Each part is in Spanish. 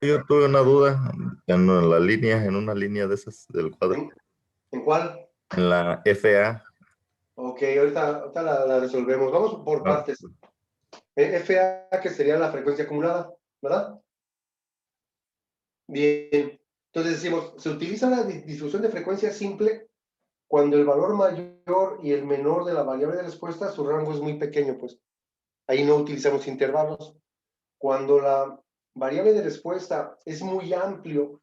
Yo tuve una duda en la línea, en una línea de esas del cuadro, ¿En cuál? en la FA. Ok, ahorita la resolvemos. Vamos por Ah, partes. FA, que sería la frecuencia acumulada, ¿verdad? Bien. Entonces decimos, se utiliza la distribución de frecuencia simple cuando el valor mayor y el menor de la variable de respuesta, su rango es muy pequeño, pues. Ahí no utilizamos intervalos. Cuando la variable de respuesta es muy amplio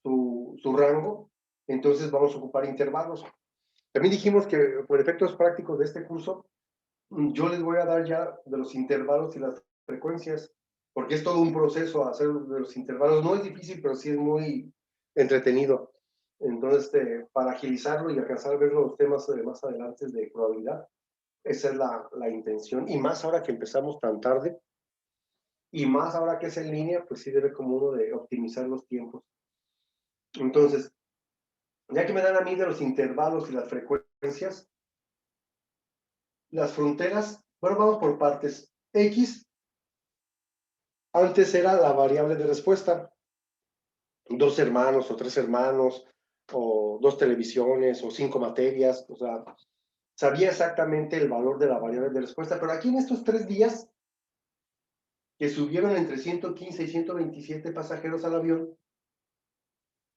su rango, entonces vamos a ocupar intervalos. También dijimos que por efectos prácticos de este curso, yo les voy a dar ya de los intervalos y las frecuencias, porque es todo un proceso hacer de los intervalos. No es difícil, pero sí es muy entretenido. Entonces, para agilizarlo y alcanzar a ver los temas más adelante de probabilidad, esa es la intención. Y más ahora que empezamos tan tarde, y más ahora que es en línea, pues sí debe como uno de optimizar los tiempos. Entonces, ya que me dan a mí de los intervalos y las frecuencias, las fronteras, bueno, vamos por partes. X antes era la variable de respuesta. Dos hermanos o tres hermanos, o dos televisiones, o cinco materias, o sea, sabía exactamente el valor de la variable de respuesta, pero aquí en estos 3 días que subieron entre 115 y 127 pasajeros al avión,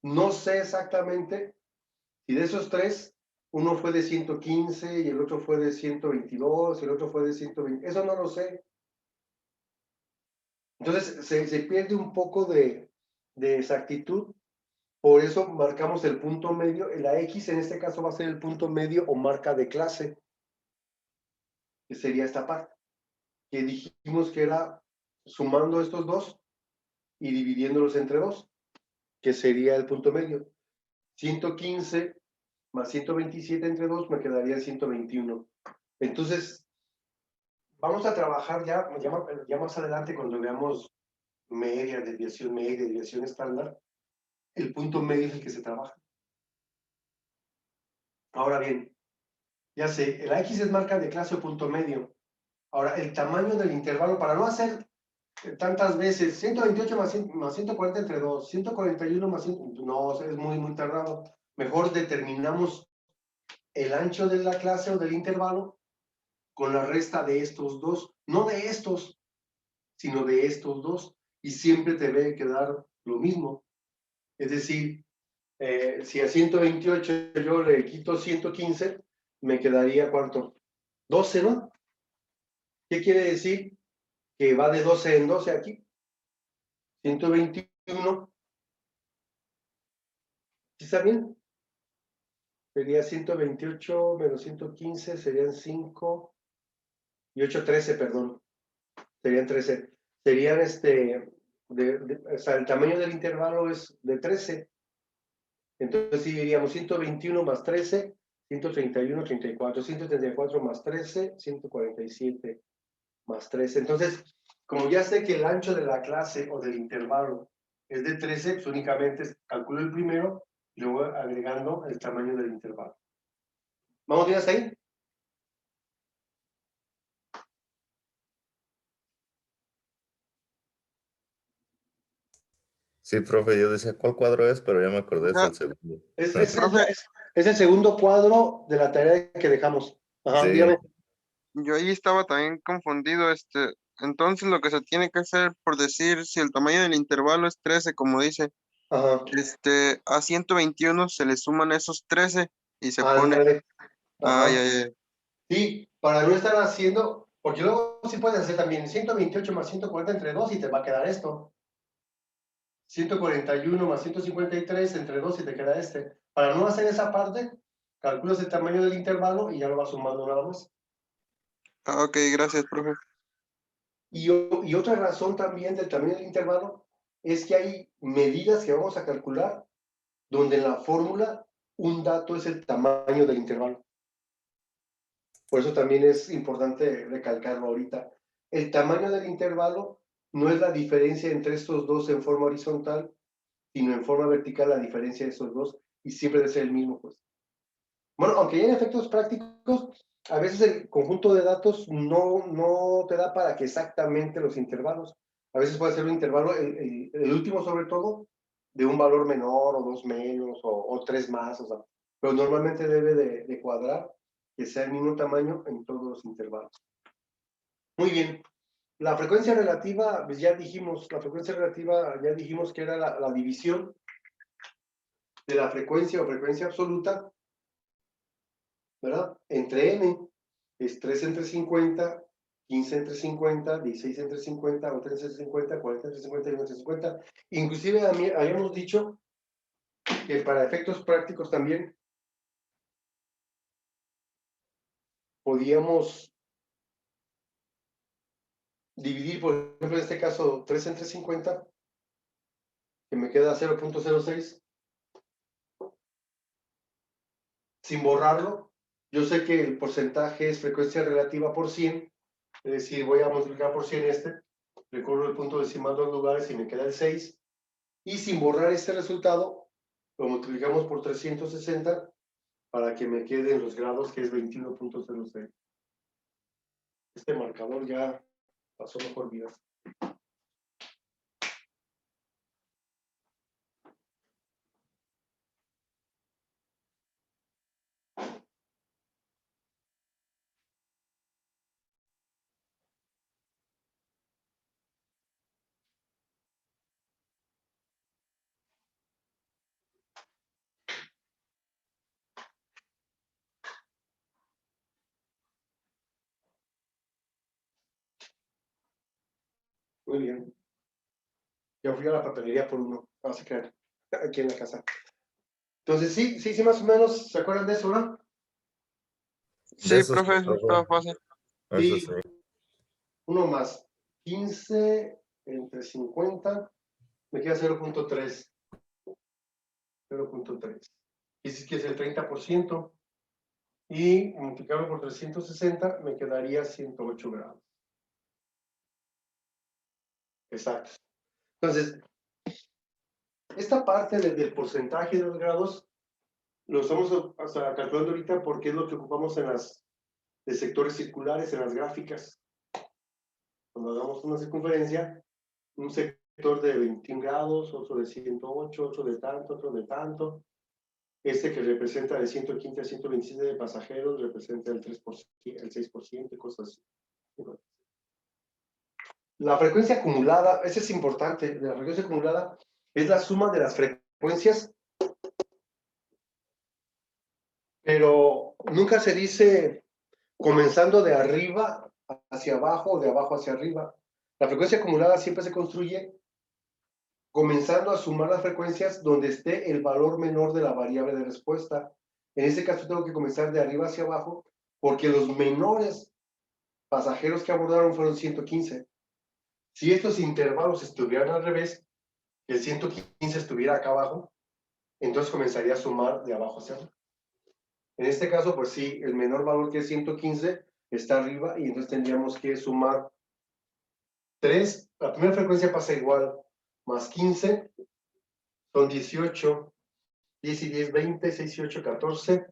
no sé exactamente si de esos tres, uno fue de 115 y el otro fue de 122 y el otro fue de 120, eso no lo sé. Entonces se pierde un poco de exactitud. Por eso marcamos el punto medio. La X en este caso va a ser el punto medio o marca de clase, que sería esta parte, que dijimos que era sumando estos dos y dividiéndolos entre dos, que sería el punto medio. 115 más 127 entre 2 me quedaría 121. Entonces, vamos a trabajar ya más adelante cuando veamos media, desviación estándar. El punto medio es el que se trabaja. Ahora bien, ya sé, la X es marca de clase o punto medio. Ahora, el tamaño del intervalo, para no hacer tantas veces, 128 más 140 entre 2, 141 más 100, no, es muy, muy tardado. Mejor determinamos el ancho de la clase o del intervalo con la resta de estos dos, no de estos, sino de estos dos, y siempre te debe quedar lo mismo. Es decir, si a 128 yo le quito 115, me quedaría ¿cuánto? 12, ¿no? ¿Qué quiere decir? Que va de 12 en 12 aquí. 121, ¿sí está bien? Sería 128 menos 115, serían 5 y 8, 13, perdón. Serían 13. Serían o sea, el tamaño del intervalo es de 13. Entonces sí diríamos 121 más 13, 131, 34, 134 más 13, 147 más 13. Entonces, como ya sé que el ancho de la clase o del intervalo es de 13, pues únicamente calculo el primero y luego agregando el tamaño del intervalo. ¿Vamos bien hasta ahí? sí, profe, yo decía cuál cuadro es, pero ya me acordé, es Ajá, el segundo. profe, Es el segundo cuadro de la tarea que dejamos. Ajá, Sí, dígame. yo ahí estaba también confundido, entonces lo que se tiene que hacer, por decir, si el tamaño del intervalo es 13, como dice, Ajá, a 121 se le suman esos 13 y se pone, ándale. ay, Ajá. ay, ay, Sí, para no estar haciendo, porque luego sí puedes hacer también 128 más 140 entre 2 y te va a quedar esto. 141 más 153 entre 2 y te queda este. Para no hacer esa parte, calculas el tamaño del intervalo y ya lo vas sumando nada más. ok, gracias, profe. Y otra razón también del tamaño del intervalo es que hay medidas que vamos a calcular donde en la fórmula un dato es el tamaño del intervalo. Por eso también es importante recalcarlo ahorita. El tamaño del intervalo no es la diferencia entre estos dos en forma horizontal, sino en forma vertical la diferencia de estos dos, y siempre debe ser el mismo, pues. Bueno, aunque ya en efectos prácticos, a veces el conjunto de datos no te da para que exactamente los intervalos. A veces puede ser un intervalo, el último sobre todo, de un valor menor o 2 menos o 3 más, o sea, pero normalmente debe de cuadrar que sea el mismo tamaño en todos los intervalos. Muy bien. La frecuencia relativa, pues ya dijimos, la frecuencia relativa ya dijimos que era la división de la frecuencia o frecuencia absoluta, ¿verdad? Entre n, es 3 entre 50, 15 entre 50, 16 entre 50, 11 entre 50, 40 entre 50 y 1 entre 50. Inclusive habíamos dicho que para efectos prácticos también podíamos dividir, por ejemplo, en este caso, 3 entre 50, que me queda 0.06, sin borrarlo. Yo sé que el porcentaje es frecuencia relativa por 100, es decir, voy a multiplicar por 100 recorro el punto decimal 2 lugares y me queda el 6, y sin borrar este resultado, lo multiplicamos por 360 para que me queden los grados, que es 21.06. Este marcador ya pasó mejor vida. Muy bien. Ya fui a la papelería por uno, vamos a quedar aquí en la casa. Entonces, sí, más o menos, ¿se acuerdan de eso, no? De Sí, eso sí, profe, eso estaba fácil. eso Y sí. uno más. 15 entre 50, me queda 0.3. 0.3. Y si es que es el 30%. Y multiplicarlo por 360, me quedaría 108 grados. Exacto. Entonces, esta parte del porcentaje de los grados lo estamos hasta calculando ahorita porque es lo que ocupamos en las de sectores circulares, en las gráficas. Cuando hagamos una circunferencia, un sector de 21 grados, otro de 108, otro de tanto, otro de tanto. Este que representa de 115 a 127 de pasajeros representa el 3%, el 6% y cosas así. La frecuencia acumulada, eso es importante, la frecuencia acumulada es la suma de las frecuencias, pero nunca se dice comenzando de arriba hacia abajo o de abajo hacia arriba. La frecuencia acumulada siempre se construye comenzando a sumar las frecuencias donde esté el valor menor de la variable de respuesta. En este caso tengo que comenzar de arriba hacia abajo porque los menores pasajeros que abordaron fueron 115. Si estos intervalos estuvieran al revés, el 115 estuviera acá abajo, entonces comenzaría a sumar de abajo hacia arriba. En este caso, pues sí, el menor valor que es 115 está arriba y entonces tendríamos que sumar 3. La primera frecuencia pasa igual, más 15, son 18, 10 y 10, 20, 6 y 8, 14,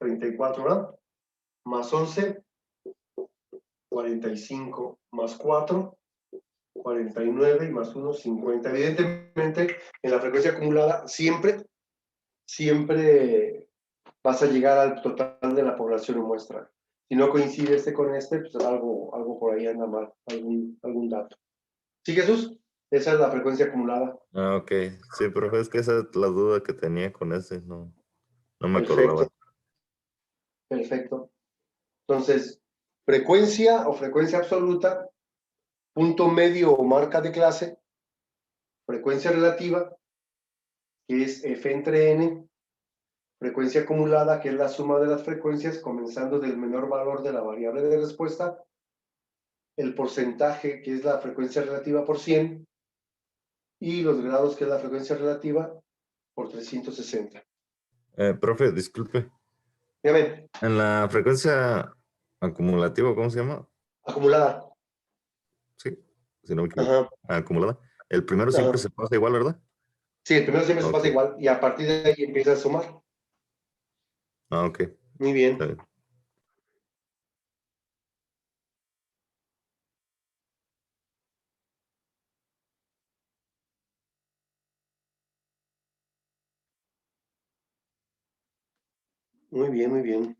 34, ¿verdad? Más 11, 45, más 4, 49 y más 1, 50. Evidentemente, en la frecuencia acumulada siempre vas a llegar al total de la población en muestra. Si no coincide este con este, pues algo por ahí anda mal, algún dato. ¿Sí, Jesús? Esa es la frecuencia acumulada. Ah, ok. Sí, profe, es que esa es la duda que tenía con ese, no me acordaba. Perfecto, perfecto. Entonces, frecuencia o frecuencia absoluta, punto medio o marca de clase, frecuencia relativa, que es F entre N, frecuencia acumulada, que es la suma de las frecuencias, comenzando del menor valor de la variable de respuesta, el porcentaje, que es la frecuencia relativa por 100, y los grados, que es la frecuencia relativa por 360. Profe, disculpe. Dígame, En la frecuencia acumulativa, ¿cómo se llama? acumulada. Sí, si no me equivoco. Ajá, Acumulada. El primero siempre ajá. se pasa igual, ¿verdad? Sí, el primero siempre se Ok. pasa igual, y a partir de ahí empieza a sumar. Ah, ok. Muy Está bien. bien. Muy bien, muy bien.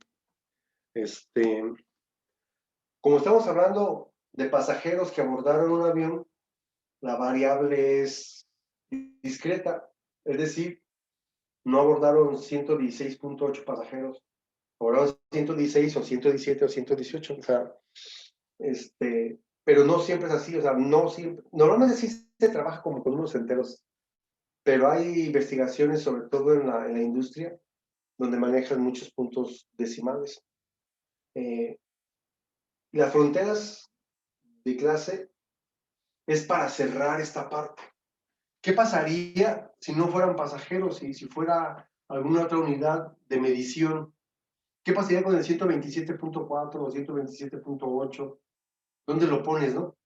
Como estamos hablando de pasajeros que abordaron un avión, la variable es discreta, es decir, no abordaron 116.8 pasajeros, abordaron 116 o 117 o 118, o sea, pero no siempre es así, o sea, no siempre, normalmente sí se trabaja como con unos enteros, pero hay investigaciones, sobre todo en la industria, donde manejan muchos puntos decimales. Las fronteras de clase es para cerrar esta parte. ¿Qué pasaría si no fueran pasajeros y si fuera alguna otra unidad de medición? ¿Qué pasaría con el 127.4 o 127.8? ¿Dónde lo pones, no?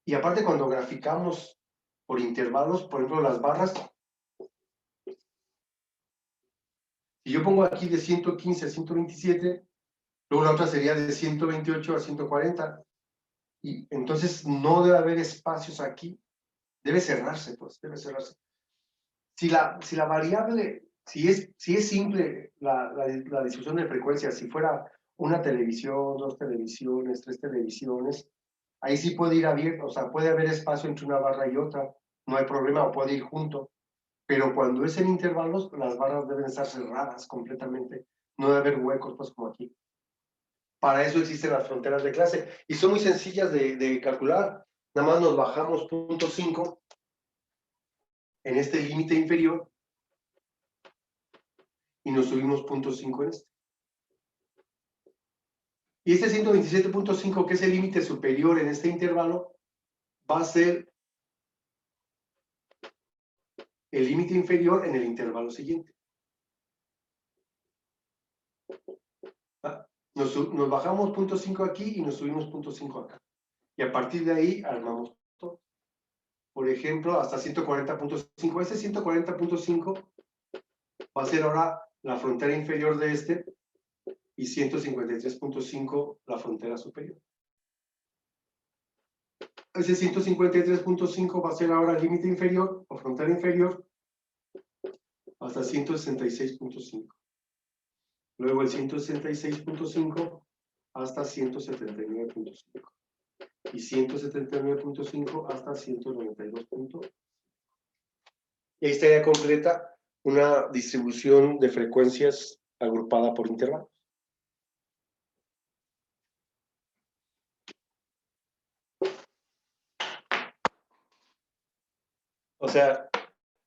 Y aparte cuando graficamos por intervalos, por ejemplo, las barras, si yo pongo aquí de 115 a 127, luego la otra sería de 128 a 140, y entonces no debe haber espacios aquí, debe cerrarse, pues, debe cerrarse. Si la variable, si es simple la distribución de frecuencias, si fuera una televisión, dos televisiones, tres televisiones, ahí sí puede ir abierto, o sea, puede haber espacio entre una barra y otra, no hay problema, o puede ir junto. Pero cuando es en intervalos, las barras deben estar cerradas completamente, no debe haber huecos, pues como aquí. Para eso existen las fronteras de clase, y son muy sencillas de calcular. Nada más nos bajamos 0.5 en este límite inferior, y nos subimos 0.5 en este. Y este 127.5, que es el límite superior en este intervalo, va a ser el límite inferior en el intervalo siguiente. Nos bajamos 0.5 aquí y nos subimos 0.5 acá. Y a partir de ahí armamos todo. Por ejemplo, hasta 140.5. Ese 140.5 va a ser ahora la frontera inferior de este y 153.5 la frontera superior. Ese 153.5 va a ser ahora el límite inferior o frontera inferior hasta 166.5. Luego el 166.5 hasta 179.5. Y 179.5 hasta 192.5. Y ahí estaría completa una distribución de frecuencias agrupada por intervalos. O sea,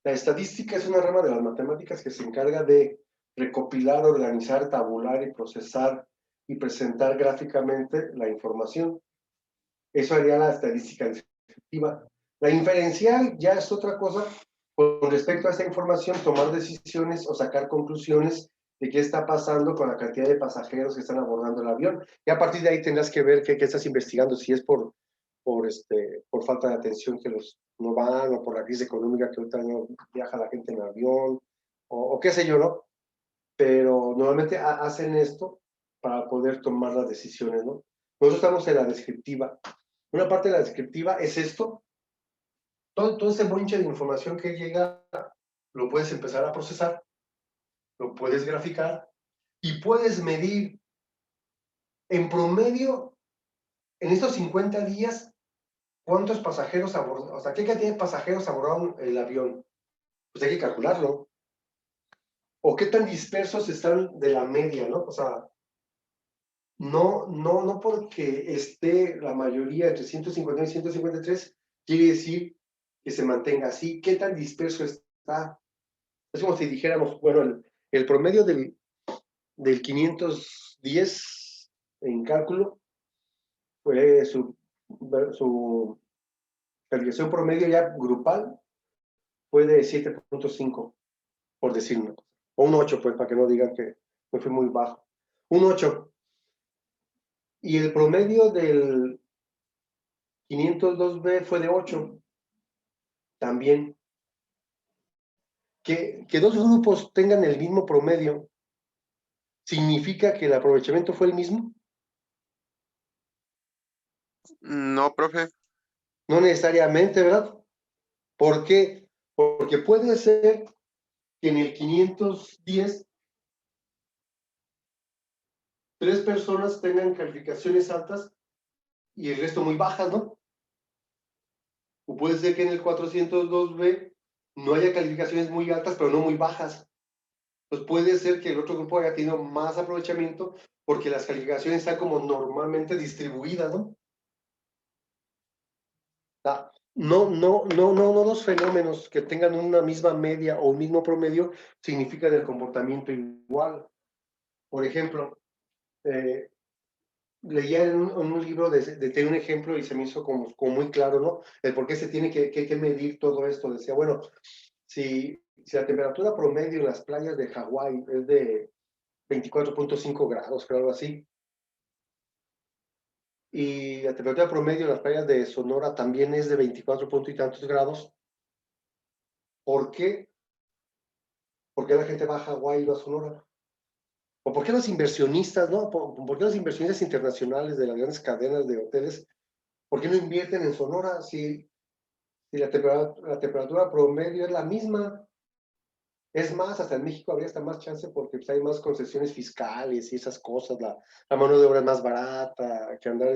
la estadística es una rama de las matemáticas que se encarga de recopilar, organizar, tabular y procesar y presentar gráficamente la información. Eso haría la estadística descriptiva. La inferencial ya es otra cosa. Con respecto a esta información, tomar decisiones o sacar conclusiones de qué está pasando con la cantidad de pasajeros que están abordando el avión. Y a partir de ahí tendrás que ver qué estás investigando, si es por falta de atención que los no van, o por la crisis económica que ahorita no viaja la gente en avión, o qué sé yo, ¿no? Pero normalmente hacen esto para poder tomar las decisiones, ¿no? Nosotros estamos en la descriptiva. Una parte de la descriptiva es esto. Todo ese bonche de información que llega, lo puedes empezar a procesar, lo puedes graficar y puedes medir en promedio, en estos 50 días, cuántos pasajeros abordaron, o sea, qué cantidad de pasajeros abordaron el avión. Pues hay que calcularlo. O qué tan dispersos están de la media, ¿no? O sea, no porque esté la mayoría entre 151 y 153, quiere decir que se mantenga así. ¿Qué tan disperso está? Es como si dijéramos, bueno, el promedio del 510 en cálculo fue su calificación promedio ya grupal fue de 7.5, por decir una cosa. O un 8, pues, para que no digan que me fui muy bajo. Un 8. Y el promedio del 502B fue de 8. También. Que dos grupos tengan el mismo promedio, ¿significa que el aprovechamiento fue el mismo? No, profe. No necesariamente, ¿verdad? ¿Por qué? Porque puede ser que en el 510 3 personas tengan calificaciones altas y el resto muy bajas, ¿no? O puede ser que en el 402B no haya calificaciones muy altas, pero no muy bajas. Pues puede ser que el otro grupo haya tenido más aprovechamiento porque las calificaciones están como normalmente distribuidas, ¿no? No los fenómenos que tengan una misma media o un mismo promedio significan el comportamiento igual. Por ejemplo, leía en un libro de un ejemplo y se me hizo como muy claro, ¿no? El por qué se tiene que medir todo esto. Decía, bueno, si la temperatura promedio en las playas de Hawái es de 24.5 grados, creo, algo así, y la temperatura promedio en las playas de Sonora también es de 24 punto y tantos grados, ¿por qué? ¿Por qué la gente va a Hawái y va a Sonora? ¿O por qué los inversionistas, no? ¿Por qué los inversionistas internacionales de las grandes cadenas de hoteles, por qué no invierten en Sonora si la temperatura promedio es la misma? Es más, hasta en México habría hasta más chance porque pues, hay más concesiones fiscales y esas cosas, la mano de obra es más barata que andar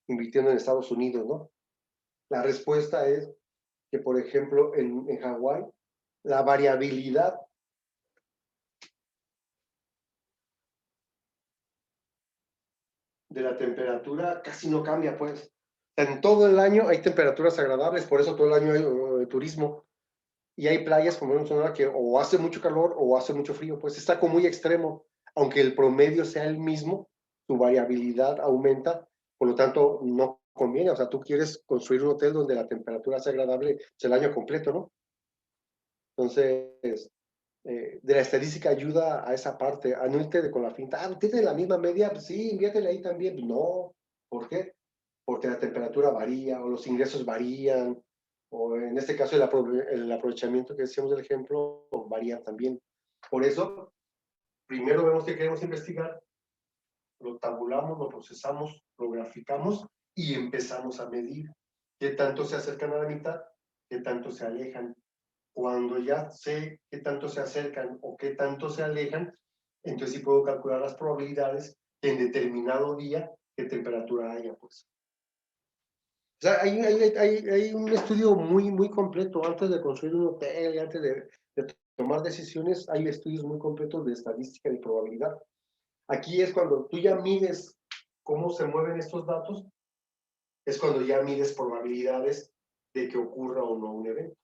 invirtiendo en Estados Unidos, ¿no? La respuesta es que, por ejemplo, en Hawái, la variabilidad de la temperatura casi no cambia, pues. En todo el año hay temperaturas agradables, por eso todo el año hay turismo. Y hay playas como en Sonora que o hace mucho calor o hace mucho frío, pues está como muy extremo. Aunque el promedio sea el mismo, su variabilidad aumenta, por lo tanto no conviene. O sea, tú quieres construir un hotel donde la temperatura sea agradable el año completo, ¿no? Entonces, de la estadística ayuda a esa parte, a no irte con la finta, tiene la misma media, pues sí, inviértele ahí también. No, ¿por qué? Porque la temperatura varía o los ingresos varían, o en este caso el aprovechamiento que decíamos del ejemplo varía también. Por eso, primero vemos que queremos investigar, lo tabulamos, lo procesamos, lo graficamos y empezamos a medir qué tanto se acercan a la mitad, qué tanto se alejan. Cuando ya sé qué tanto se acercan o qué tanto se alejan, entonces sí puedo calcular las probabilidades en determinado día qué temperatura haya, pues. O sea, hay un estudio muy completo antes de construir un hotel, antes de tomar decisiones, hay estudios muy completos de estadística y probabilidad. Aquí es cuando tú ya mides cómo se mueven estos datos, es cuando ya mides probabilidades de que ocurra o no un evento.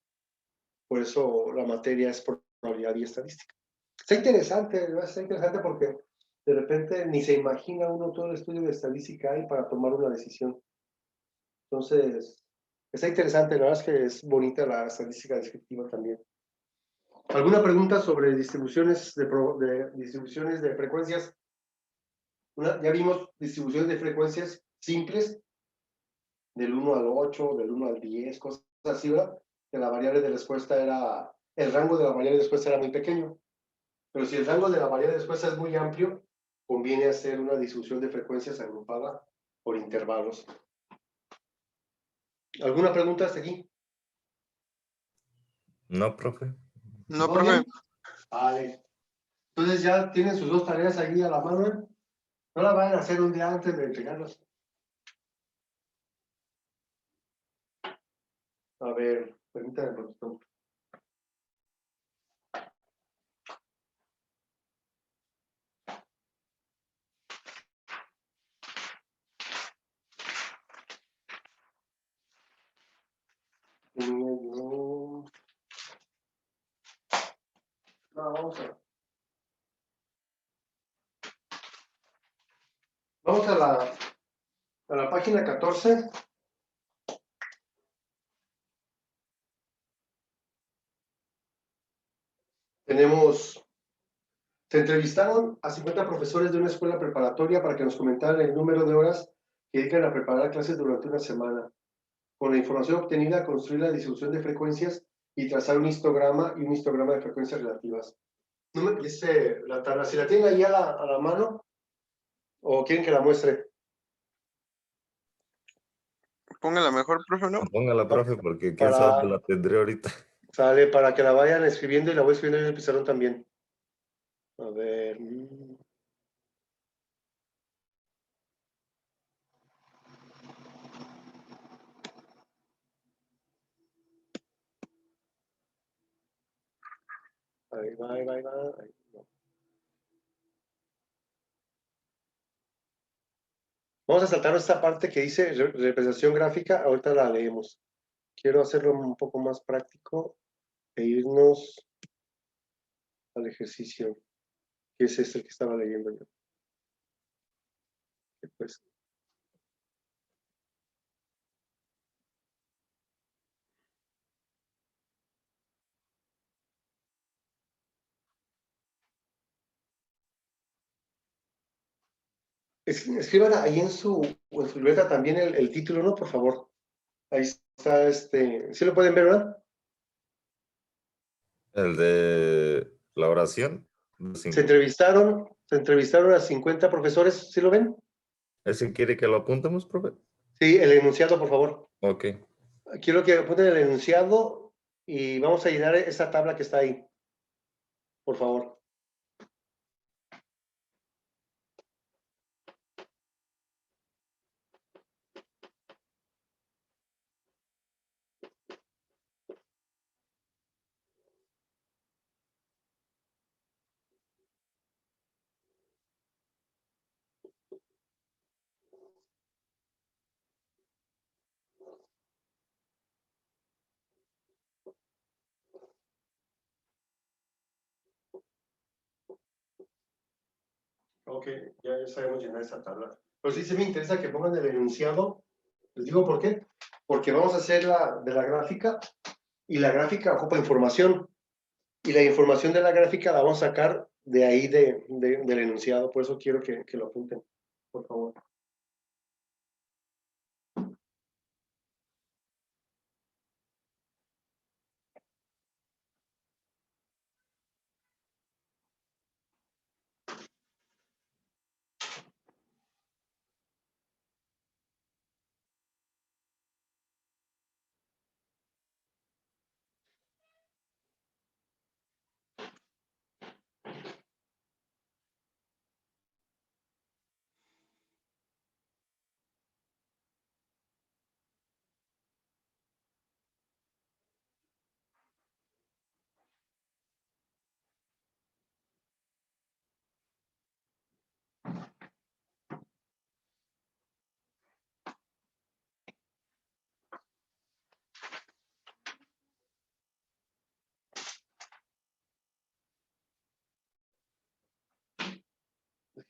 Por eso la materia es probabilidad y estadística. Está interesante porque de repente ni se imagina uno todo el estudio de estadística hay para tomar una decisión. Entonces, está interesante, la verdad es que es bonita la estadística descriptiva también. ¿Alguna pregunta sobre distribuciones distribuciones de frecuencias? Ya vimos distribuciones de frecuencias simples, del 1 al 8, del 1 al 10, cosas así, ¿verdad? Que la variable de respuesta era, el rango de la variable de respuesta era muy pequeño. Pero si el rango de la variable de respuesta es muy amplio, conviene hacer una distribución de frecuencias agrupada por intervalos. ¿Alguna pregunta hasta aquí? No, profe. No, ¿Todo profe. bien? Vale. Entonces ya tienen sus 2 tareas ahí a la mano, ¿eh? No las vayan a hacer un día antes de entregarlas. A ver, permítanme, por favor. No, vamos a la página 14. Se entrevistaron a 50 profesores de una escuela preparatoria para que nos comentaran el número de horas que dedican a preparar clases durante una semana. Con la información obtenida, construir la distribución de frecuencias y trazar un histograma y un histograma de frecuencias relativas. No me dice la tabla, si la tienen ahí a la mano, o quieren que la muestre. Póngala mejor, profe, ¿no? Póngala, profe, porque quién sabe Para, la tendré ahorita. sale, para que la vayan escribiendo y la voy escribiendo en el pizarrón también. A ver. Ahí va, ahí va, ahí va. Ahí, no. Vamos a saltar esta parte que dice representación gráfica, ahorita la leemos. Quiero hacerlo un poco más práctico e irnos al ejercicio, que es este que estaba leyendo yo. Pues, escriban ahí en su libreta también el título, ¿no? Por favor. Ahí está, ¿sí lo pueden ver, verdad? El de la oración. Se entrevistaron a 50 profesores, ¿sí lo ven? ¿Ese quiere que lo apuntemos, profe? Sí, el enunciado, por favor. Ok. Quiero que apunten el enunciado y vamos a llenar esa tabla que está ahí, por favor. Ok, ya sabemos llenar esa tabla. Pero sí me interesa que pongan el enunciado. Les digo por qué. Porque vamos a hacer de la gráfica y la gráfica ocupa información. Y la información de la gráfica la vamos a sacar de ahí del enunciado. Por eso quiero que lo apunten, por favor.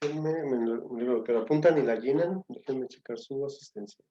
Déjenme, que lo apuntan y la llenan. Déjenme checar su asistencia.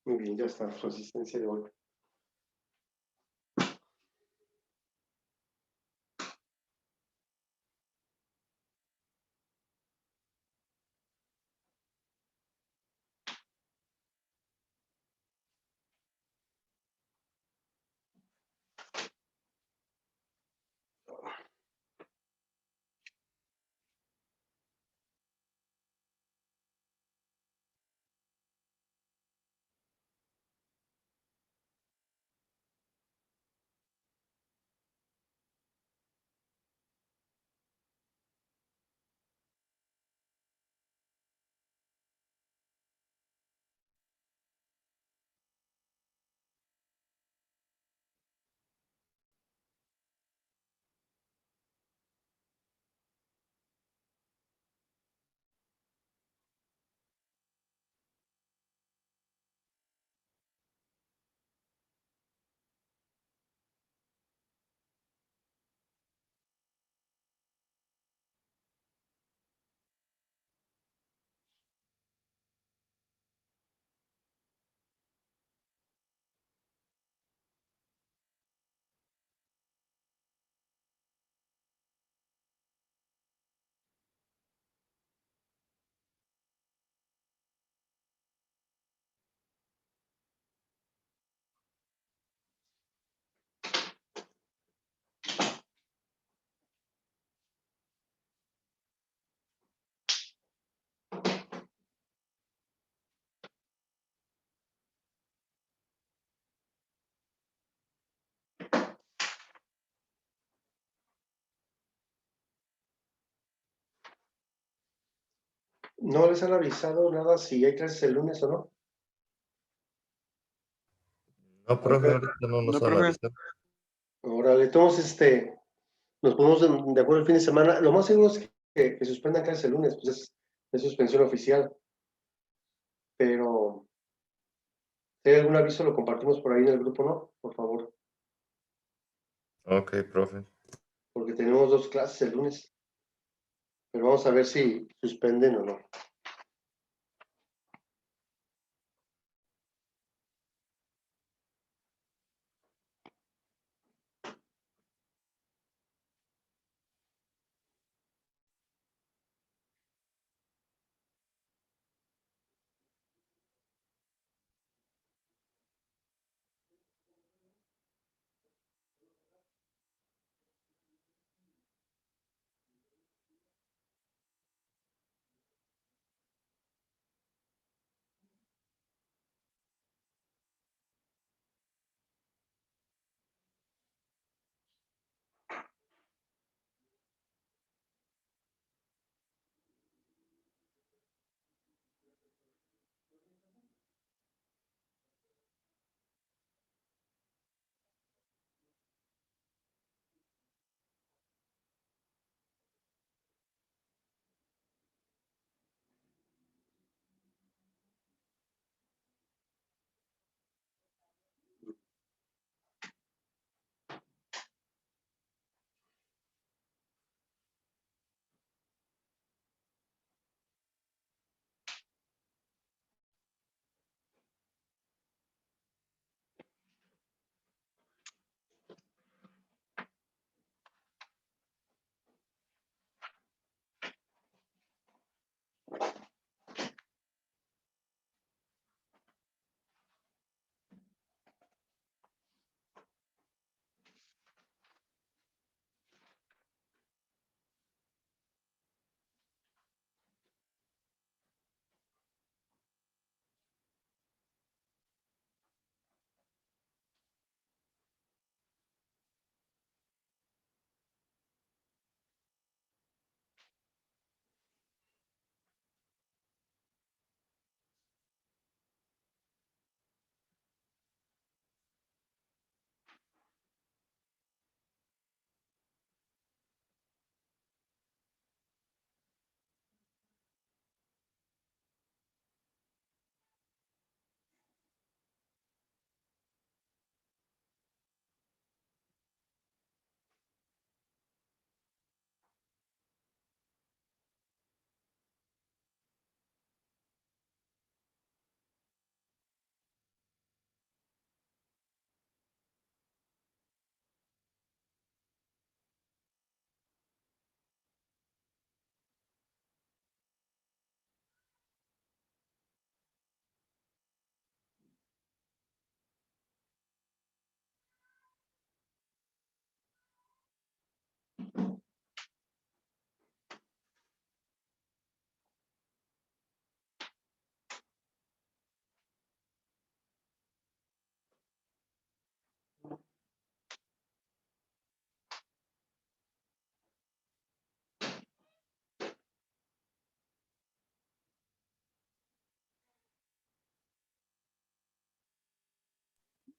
Muy bien, ya está su asistencia de hoy. ¿No les han avisado nada si hay clases el lunes o no? No, profe, Ok. ahorita no No, nos han profe. avisado. Órale, entonces, nos ponemos de acuerdo el fin de semana. Lo más seguro es que suspendan clases el lunes, pues es suspensión oficial. Pero, si hay algún aviso, lo compartimos por ahí en el grupo, ¿no? Por favor, Ok, profe. porque tenemos 2 clases el lunes. Pero vamos a ver si suspenden o no.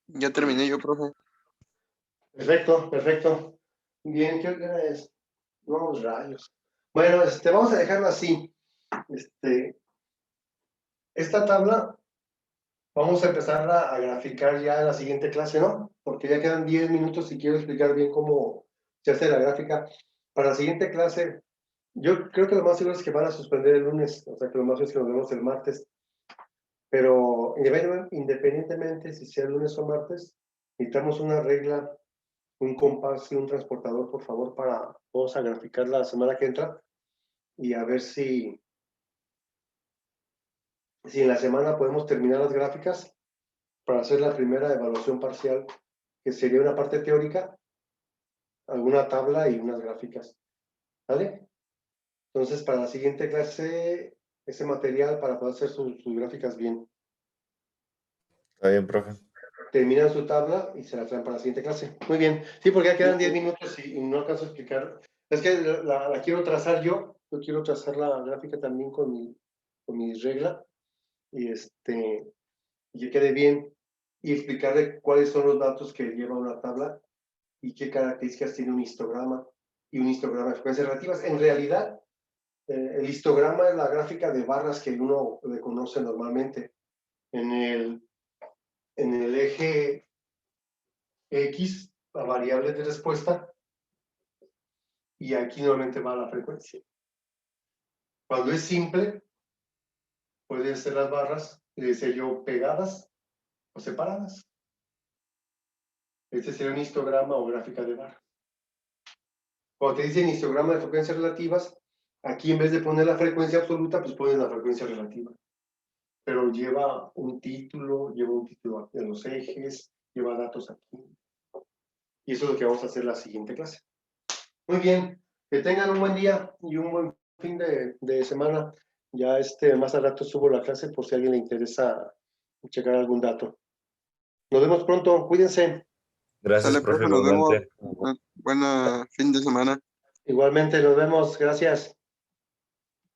Ya terminé yo, profe. Perfecto, perfecto. Bien, ¿qué hora es? No, rayos. Bueno, vamos a dejarlo así. Este, esta tabla vamos a empezar a graficar ya en la siguiente clase, ¿no? Porque ya quedan 10 minutos y quiero explicar bien cómo se hace la gráfica. Para la siguiente clase, yo creo que lo más seguro es que van a suspender el lunes, o sea que lo más seguro es que nos vemos el martes. Pero independientemente si sea lunes o martes, necesitamos una regla, un compás y un transportador, por favor, para vamos a graficar la semana que entra y a ver si en la semana podemos terminar las gráficas para hacer la primera evaluación parcial, que sería una parte teórica, alguna tabla y unas gráficas. ¿Vale? Entonces, para la siguiente clase, ese material para poder hacer sus gráficas bien. Está bien, profe. Terminan su tabla y se la traen para la siguiente clase. Muy bien. Sí, porque ya quedan 10 Sí. minutos y no alcanzo a explicar. Es que la quiero trazar yo quiero trazar la gráfica también con mi regla y que quede bien y explicarle cuáles son los datos que lleva una tabla y qué características tiene un histograma y un histograma de frecuencias relativas. En realidad, el histograma es la gráfica de barras que uno le conoce normalmente. En el eje X, la variable de respuesta, y aquí normalmente va la frecuencia. Cuando es simple, pueden ser las barras, le decía yo, pegadas o separadas. Este sería un histograma o gráfica de barra. Cuando te dicen histograma de frecuencias relativas, aquí en vez de poner la frecuencia absoluta, pues pones la frecuencia relativa. Pero lleva un título de los ejes, lleva datos aquí. Y eso es lo que vamos a hacer la siguiente clase. Muy bien, que tengan un buen día y un buen fin de semana. Ya más al rato subo la clase por si a alguien le interesa checar algún dato. Nos vemos pronto, cuídense. Gracias, Sale, profe, profe, nos vemos. igualmente. Buena fin de semana. Igualmente, nos vemos, gracias.